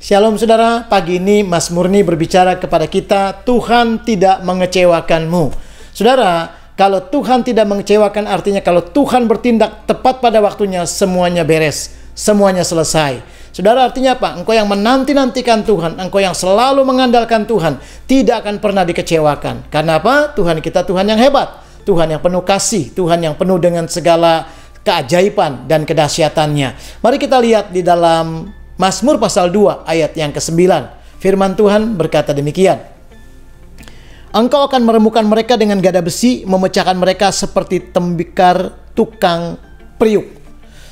Shalom saudara, pagi ini Mas Murni berbicara kepada kita, Tuhan tidak mengecewakanmu. Saudara, kalau Tuhan tidak mengecewakan artinya kalau Tuhan bertindak tepat pada waktunya, semuanya beres, semuanya selesai. Saudara, artinya apa? Engkau yang menanti-nantikan Tuhan, engkau yang selalu mengandalkan Tuhan, tidak akan pernah dikecewakan. Karena apa? Tuhan kita Tuhan yang hebat, Tuhan yang penuh kasih, Tuhan yang penuh dengan segala keajaiban dan kedahsyatannya. Mari kita lihat di dalam Mazmur pasal 2 ayat yang ke-9. Firman Tuhan berkata demikian. Engkau akan meremukkan mereka dengan gada besi, memecahkan mereka seperti tembikar tukang periuk.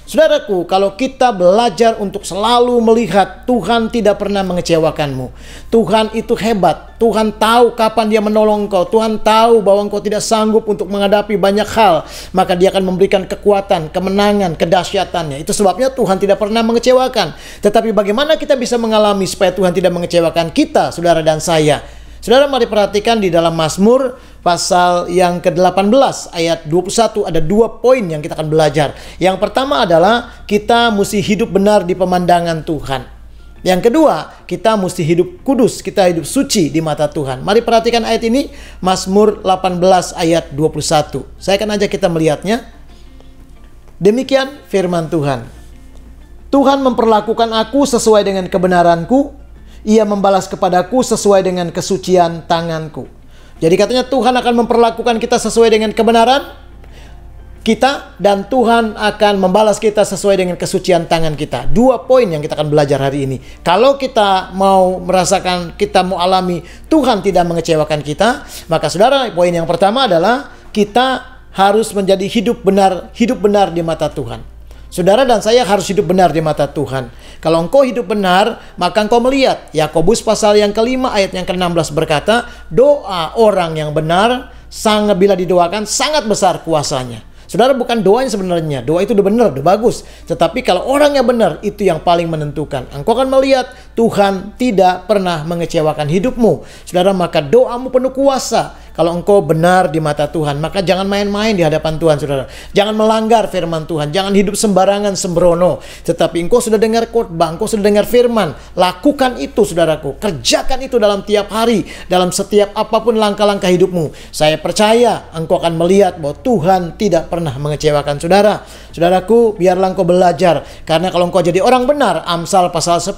Saudaraku, kalau kita belajar untuk selalu melihat Tuhan tidak pernah mengecewakanmu. Tuhan itu hebat. Tuhan tahu kapan dia menolong engkau. Tuhan tahu bahwa engkau tidak sanggup untuk menghadapi banyak hal. Maka dia akan memberikan kekuatan, kemenangan, kedahsyatannya. Itu sebabnya Tuhan tidak pernah mengecewakan. Tetapi bagaimana kita bisa mengalami supaya Tuhan tidak mengecewakan kita, saudara dan saya? Saudara, mari perhatikan di dalam Mazmur pasal yang ke-18 ayat 21 ada 2 poin yang kita akan belajar. Yang pertama adalah kita mesti hidup benar di pemandangan Tuhan. Yang kedua, kita mesti hidup kudus, kita hidup suci di mata Tuhan. Mari perhatikan ayat ini, Mazmur 18 ayat 21. Saya akan ajak kita melihatnya. Demikian firman Tuhan. Tuhan memperlakukan aku sesuai dengan kebenaranku. Ia membalas kepadaku sesuai dengan kesucian tanganku. Jadi katanya Tuhan akan memperlakukan kita sesuai dengan kebenaran kita, dan Tuhan akan membalas kita sesuai dengan kesucian tangan kita. 2 poin yang kita akan belajar hari ini. Kalau kita mau merasakan, kita mau alami Tuhan tidak mengecewakan kita, maka saudara, poin yang pertama adalah kita harus menjadi hidup benar di mata Tuhan. Saudara dan saya harus hidup benar di mata Tuhan. Kalau engkau hidup benar, maka engkau melihat. Yakobus pasal yang ke-5 ayat yang ke-16 berkata, doa orang yang benar sangat bila didoakan sangat besar kuasanya. Saudara, bukan doanya sebenarnya. Doa itu udah benar, udah bagus. Tetapi kalau orangnya benar, itu yang paling menentukan. Engkau akan melihat Tuhan tidak pernah mengecewakan hidupmu. Saudara, maka doamu penuh kuasa. Kalau engkau benar di mata Tuhan, maka jangan main-main di hadapan Tuhan, saudara. Jangan melanggar firman Tuhan. Jangan hidup sembarangan, sembrono. Tetapi engkau sudah dengar khotbah, engkau sudah dengar firman. Lakukan itu, saudaraku. Kerjakan itu dalam tiap hari, dalam setiap apapun langkah-langkah hidupmu. Saya percaya engkau akan melihat bahwa Tuhan tidak pernah mengecewakan saudara. Saudaraku, biarlah engkau belajar. Karena kalau engkau jadi orang benar, Amsal pasal 10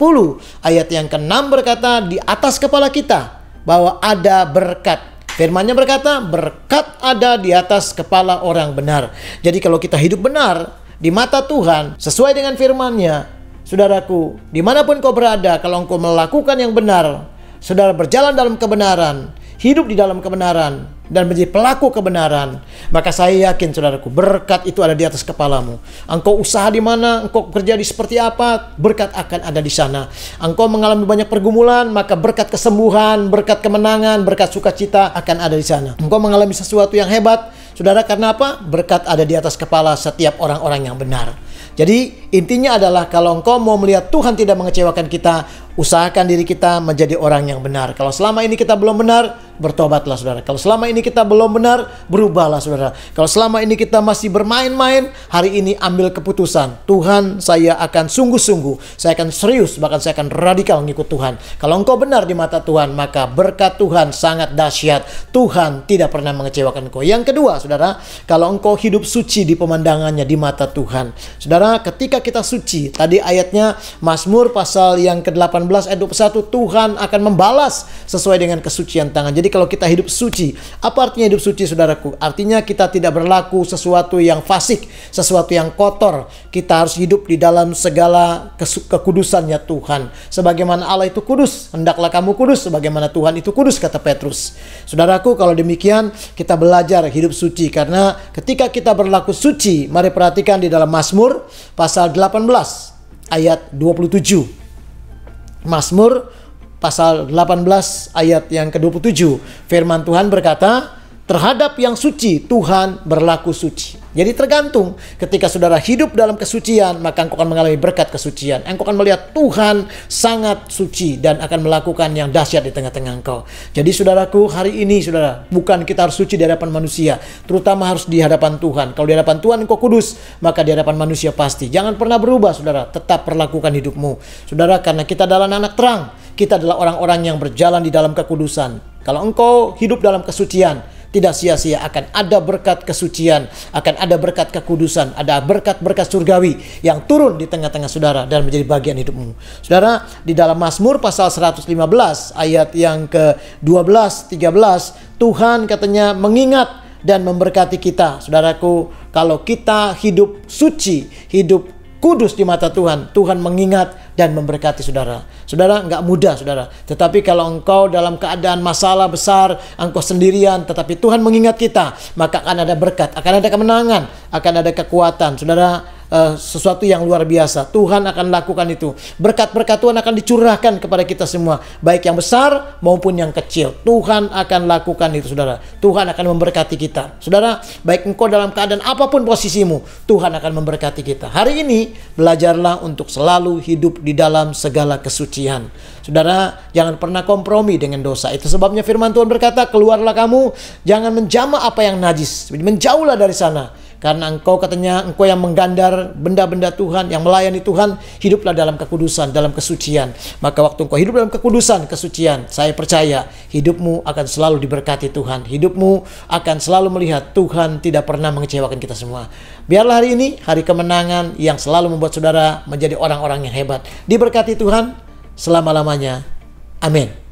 ayat yang ke-6 berkata, di atas kepala kita bahwa ada berkat. Firman-Nya berkata, berkat ada di atas kepala orang benar. Jadi kalau kita hidup benar di mata Tuhan, sesuai dengan firman-Nya, saudaraku, dimanapun kau berada, kalau engkau melakukan yang benar, saudara berjalan dalam kebenaran, hidup di dalam kebenaran, dan menjadi pelaku kebenaran, maka saya yakin, saudaraku, berkat itu ada di atas kepalamu. Engkau usaha di mana, engkau kerja di seperti apa, berkat akan ada di sana. Engkau mengalami banyak pergumulan, maka berkat kesembuhan, berkat kemenangan, berkat sukacita akan ada di sana. Engkau mengalami sesuatu yang hebat, saudara, karena apa? Berkat ada di atas kepala setiap orang-orang yang benar. Jadi intinya adalah kalau engkau mau melihat Tuhan tidak mengecewakan kita, usahakan diri kita menjadi orang yang benar. Kalau selama ini kita belum benar, bertobatlah, saudara. Kalau selama ini kita belum benar, berubahlah, saudara. Kalau selama ini kita masih bermain-main, hari ini ambil keputusan. Tuhan, saya akan sungguh-sungguh, saya akan serius, bahkan saya akan radikal mengikut Tuhan. Kalau engkau benar di mata Tuhan, maka berkat Tuhan sangat dahsyat. Tuhan tidak pernah mengecewakan engkau. Yang kedua, saudara, kalau engkau hidup suci di pemandangannya di mata Tuhan. Saudara, ketika kita suci, tadi ayatnya Mazmur pasal yang ke-18 ayat 21, Tuhan akan membalas sesuai dengan kesucian tangan. Jadi kalau kita hidup suci, apa artinya hidup suci, saudaraku? Artinya kita tidak berlaku sesuatu yang fasik, sesuatu yang kotor. Kita harus hidup di dalam segala kekudusannya Tuhan. Sebagaimana Allah itu kudus, hendaklah kamu kudus sebagaimana Tuhan itu kudus, kata Petrus. Saudaraku, kalau demikian kita belajar hidup suci. Karena ketika kita berlaku suci, mari perhatikan di dalam Mazmur pasal 18 ayat 27. Mazmur pasal 18 ayat yang ke-27. Firman Tuhan berkata, terhadap yang suci Tuhan berlaku suci. Jadi tergantung, ketika saudara hidup dalam kesucian, maka engkau akan mengalami berkat kesucian. Engkau akan melihat Tuhan sangat suci dan akan melakukan yang dahsyat di tengah-tengah engkau. Jadi saudaraku, hari ini saudara, bukan kita harus suci di hadapan manusia, terutama harus di hadapan Tuhan. Kalau di hadapan Tuhan engkau kudus, maka di hadapan manusia pasti. Jangan pernah berubah saudara, tetap perlakukan hidupmu. Saudara, karena kita adalah anak terang, kita adalah orang-orang yang berjalan di dalam kekudusan. Kalau engkau hidup dalam kesucian, tidak sia-sia, akan ada berkat kesucian, akan ada berkat kekudusan, ada berkat-berkat surgawi yang turun di tengah-tengah saudara dan menjadi bagian hidupmu. Saudara, di dalam Mazmur pasal 115 ayat yang ke-12, 13, Tuhan katanya mengingat dan memberkati kita. Saudaraku, kalau kita hidup suci, hidup kudus di mata Tuhan, Tuhan mengingat dan memberkati saudara. Saudara, nggak mudah saudara. Tetapi kalau engkau dalam keadaan masalah besar, engkau sendirian, tetapi Tuhan mengingat kita, maka akan ada berkat, akan ada kemenangan, akan ada kekuatan. Saudara, sesuatu yang luar biasa. Tuhan akan lakukan itu. Berkat-berkat Tuhan akan dicurahkan kepada kita semua, baik yang besar maupun yang kecil. Tuhan akan lakukan itu saudara. Tuhan akan memberkati kita. Saudara, baik engkau dalam keadaan apapun posisimu, Tuhan akan memberkati kita. Hari ini, belajarlah untuk selalu hidup di dalam segala kesucian. Saudara, jangan pernah kompromi dengan dosa. Itu sebabnya firman Tuhan berkata, keluarlah kamu, jangan menjamah apa yang najis. Menjauhlah dari sana. Karena engkau katanya, engkau yang menggandar benda-benda Tuhan, yang melayani Tuhan, hiduplah dalam kekudusan, dalam kesucian. Maka waktu engkau hidup dalam kekudusan, kesucian, saya percaya hidupmu akan selalu diberkati Tuhan. Hidupmu akan selalu melihat Tuhan tidak pernah mengecewakan kita semua. Biarlah hari ini, hari kemenangan yang selalu membuat saudara menjadi orang-orang yang hebat. Diberkati Tuhan selama-lamanya. Amin.